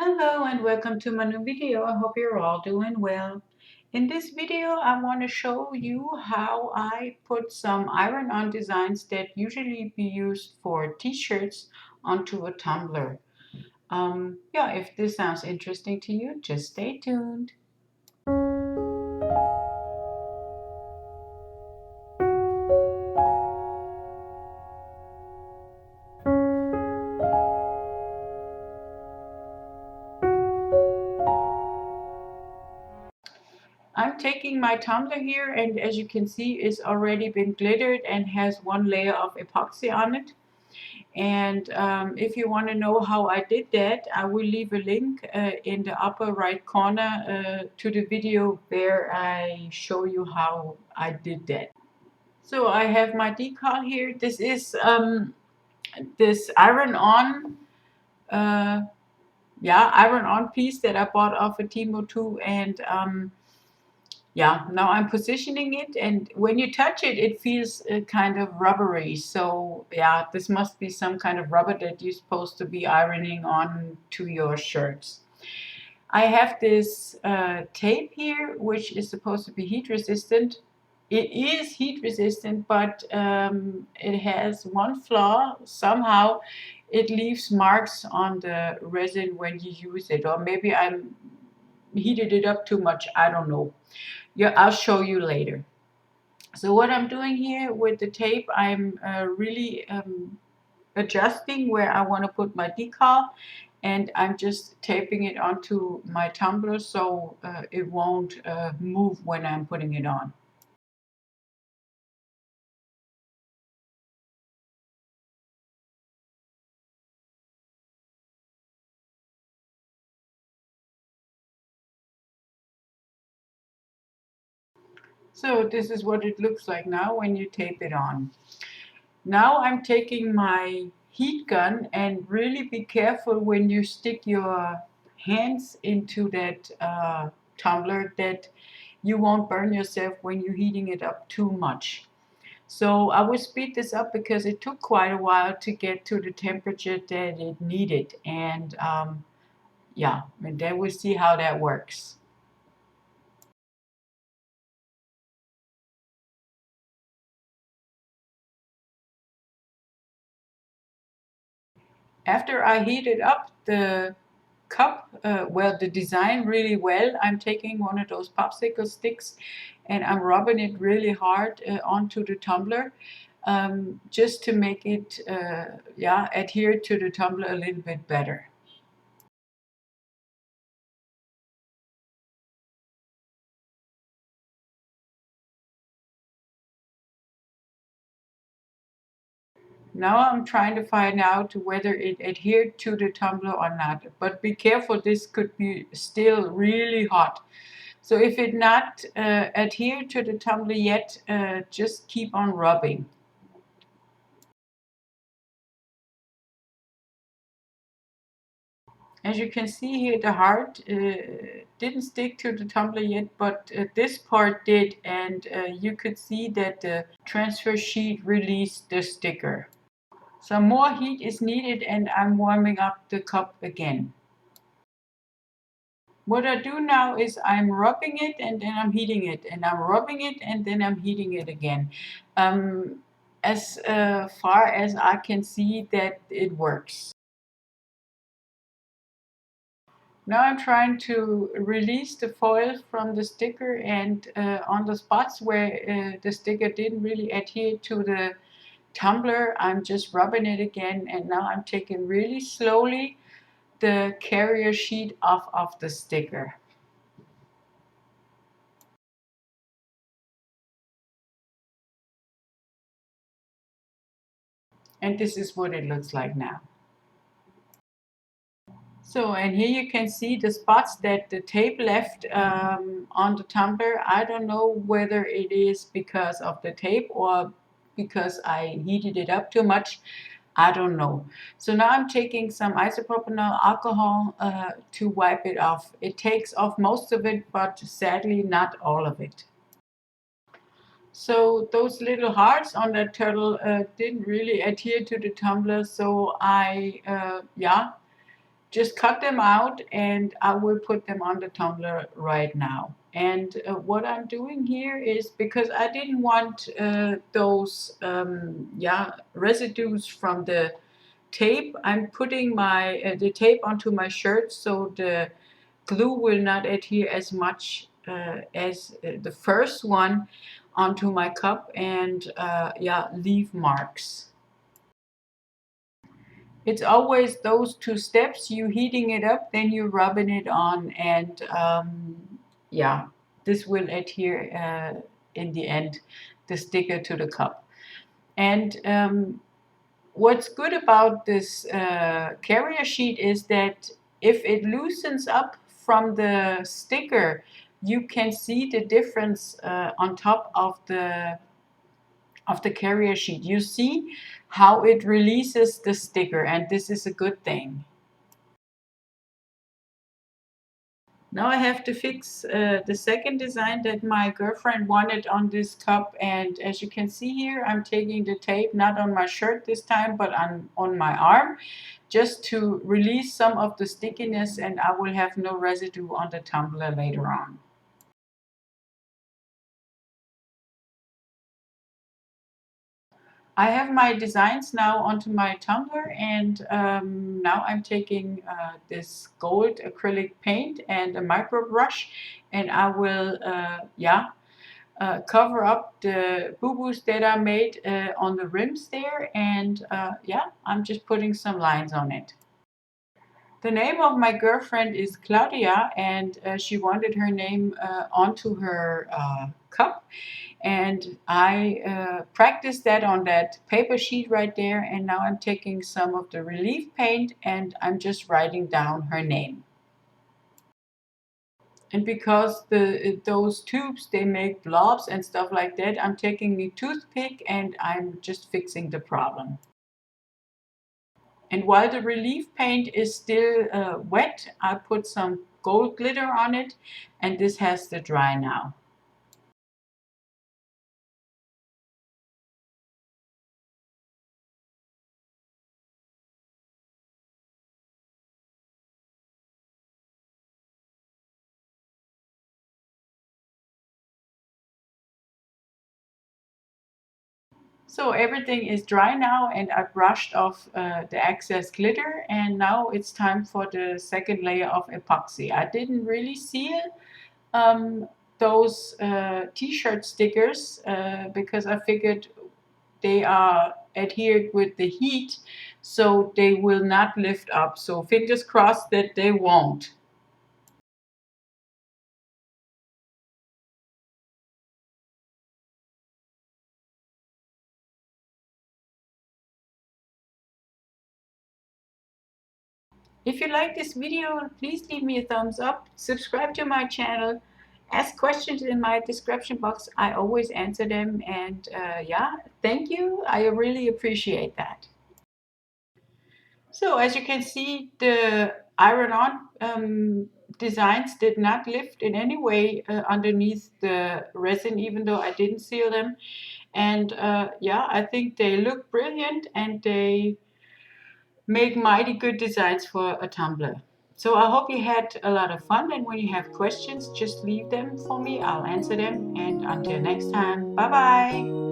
Hello and welcome to my new video. I hope you're all doing well. In this video I want to show you how I put some iron-on designs that usually be used for t-shirts onto a tumbler. Yeah, if this sounds interesting to you, just stay tuned. I'm taking my tumbler here, and as you can see it's already been glittered and has one layer of epoxy on it. And if you want to know how I did that, I will leave a link in the upper right corner to the video where I show you how I did that. So I have my decal here. This is this iron-on iron-on piece that I bought off of Temu too, and yeah, now I'm positioning it, and when you touch it, it feels kind of rubbery. So yeah, this must be some kind of rubber that you're supposed to be ironing on to your shirts. I have this tape here, which is supposed to be heat resistant. It is heat resistant, but it has one flaw. Somehow it leaves marks on the resin when you use it, or maybe I'm heated it up too much. I don't know. Yeah, I'll show you later. So what I'm doing here with the tape, I'm really adjusting where I want to put my decal, and I'm just taping it onto my tumbler so it won't move when I'm putting it on. So this is what it looks like now when you tape it on. Now I'm taking my heat gun, and really be careful when you stick your hands into that tumbler that you won't burn yourself when you're heating it up too much. So I will speed this up because it took quite a while to get to the temperature that it needed. And yeah, and then we'll see how that works. After I heated up the cup, the design really well, I'm taking one of those popsicle sticks and I'm rubbing it really hard onto the tumbler, just to make it adhere to the tumbler a little bit better. Now I'm trying to find out whether it adhered to the tumbler or not. But be careful, this could be still really hot. So if it not adhered to the tumbler yet, just keep on rubbing. As you can see here, the heart didn't stick to the tumbler yet, but this part did, and you could see that the transfer sheet released the sticker. Some more heat is needed, and I'm warming up the cup again. What I do now is I'm rubbing it and then I'm heating it, and I'm rubbing it and then I'm heating it again. As far as I can see that it works. Now I'm trying to release the foil from the sticker, and on the spots where the sticker didn't really adhere to the tumbler, I'm just rubbing it again, and now I'm taking really slowly the carrier sheet off of the sticker. And this is what it looks like now. So, and here you can see the spots that the tape left on the tumbler. I don't know whether it is because of the tape or because I heated it up too much. I don't know. So now I'm taking some isopropanol alcohol to wipe it off. It takes off most of it, but sadly not all of it. So those little hearts on that turtle didn't really adhere to the tumbler. So I just cut them out and I will put them on the tumbler right now. And what I'm doing here is, because I didn't want those residues from the tape, I'm putting my the tape onto my shirt so the glue will not adhere as much as the first one onto my cup and leave marks. It's always those two steps. You heating it up, then you rubbing it on, and yeah, this will adhere in the end, the sticker to the cup. And what's good about this carrier sheet is that if it loosens up from the sticker, you can see the difference on top of the carrier sheet. You see how it releases the sticker, and this is a good thing. Now I have to fix the second design that my girlfriend wanted on this cup, and as you can see here, I'm taking the tape not on my shirt this time but on my arm, just to release some of the stickiness, and I will have no residue on the tumbler later on. I have my designs now onto my tumbler, and now I'm taking this gold acrylic paint and a micro brush, and I will cover up the boo-boos that I made on the rims there, and I'm just putting some lines on it. The name of my girlfriend is Claudia, and she wanted her name onto her cup, and I practiced that on that paper sheet right there, and now I'm taking some of the relief paint and I'm just writing down her name. And because those tubes, they make blobs and stuff like that, I'm taking the toothpick and I'm just fixing the problem. And while the relief paint is still wet, I put some gold glitter on it, and this has to dry now. So everything is dry now, and I brushed off the excess glitter, and now it's time for the second layer of epoxy. I didn't really seal those t-shirt stickers because I figured they are adhered with the heat, so they will not lift up. So fingers crossed that they won't. If you like this video, please leave me a thumbs up, subscribe to my channel, ask questions in my description box. I always answer them, and thank you. I really appreciate that. So as you can see, the iron-on designs did not lift in any way underneath the resin, even though I didn't seal them. And I think they look brilliant, and they make mighty good designs for a tumbler. So I hope you had a lot of fun, and when you have questions, just leave them for me. I'll answer them, and until next time, bye bye.